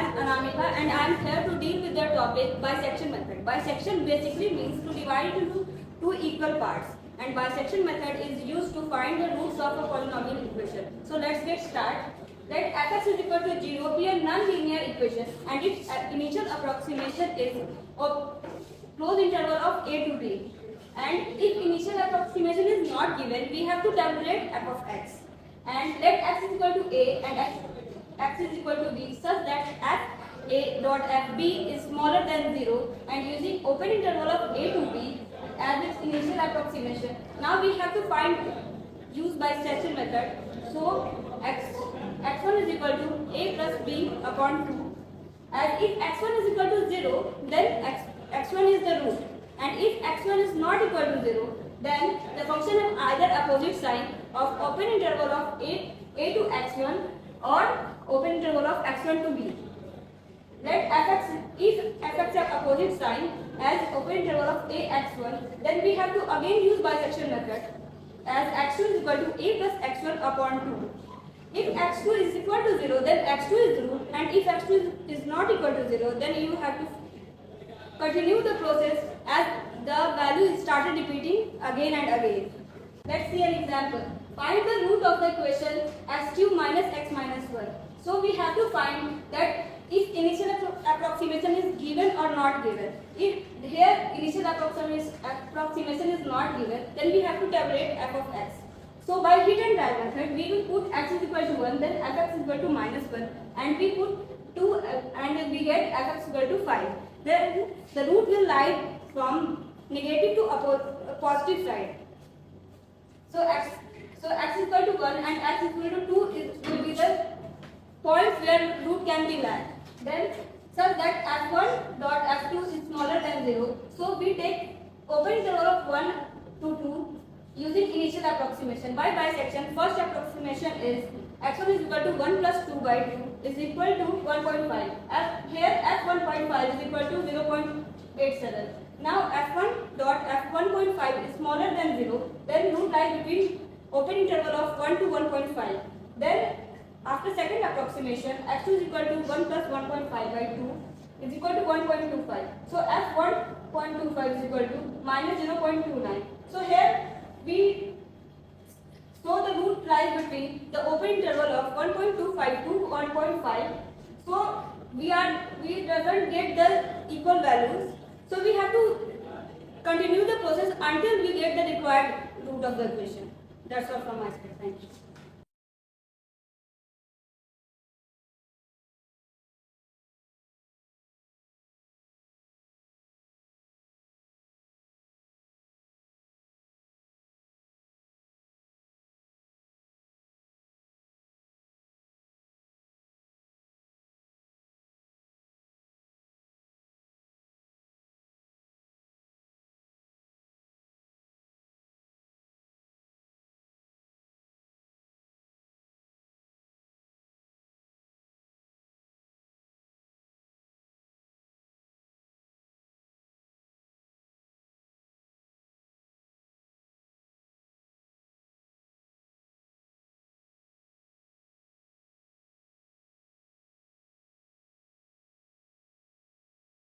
am Anamika and I am here to deal with the topic bisection method. Bisection basically means to divide into two equal parts, and bisection method is used to find the roots of a polynomial equation. So let's get started. Let fx is equal to 0 be a non-linear equation and its initial approximation is of closed interval of a to b. And if initial approximation is not given, we have to tabulate f of x. And let x is equal to a and x is equal to b such that f a dot f b is smaller than 0, and using open interval of a to b as its initial approximation. Now we have to use bisection method. So x1 is equal to a plus b upon 2. As if x1 is equal to 0, then x1 is the root. And if x1 is not equal to 0, then the function of either opposite sign of open interval of a to x1 or open interval of x1 to b. Let fx, if fx have opposite sign as open interval of a x1, then we have to again use bisection method as x2 is equal to a plus x1 upon 2. If x2 is equal to 0, then x2 is the root, and if x2 is not equal to 0, then you have to continue the process as the value is started repeating again and again. Let's see an example. Find the root of the equation x cube minus x minus 1. So we have to find that if initial approximation is given or not given. If here initial approximation is not given, then we have to tabulate f of x. So by hit and try method, we will put x is equal to 1, then fx is equal to minus 1, and we put 2 and we get fx equal to 5. Then the root will lie from negative to positive side. So x is equal to 1 and x is equal to 2 will be the points where root can be lie. Then such that f1 dot f2 is smaller than 0. So we take open interval of 1 to 2 using initial approximation. By bisection, first approximation is x1 is equal to 1 plus 2 by 2 is equal to 1.5. Here f1.5 is equal to 0.87. Now f1 dot f1.5 is smaller than 0. Then root lies between open interval of 1 to 1.5. Then after second approximation, x2 is equal to 1 plus 1.5 by 2 is equal to 1.25. So f1.25 is equal to minus 0.29. So here the root lies between the open interval of 1.25 to 1.5. So we doesn't get the equal values. So we have to continue the process until we get the required root of the equation. That's all from my side. Thank you.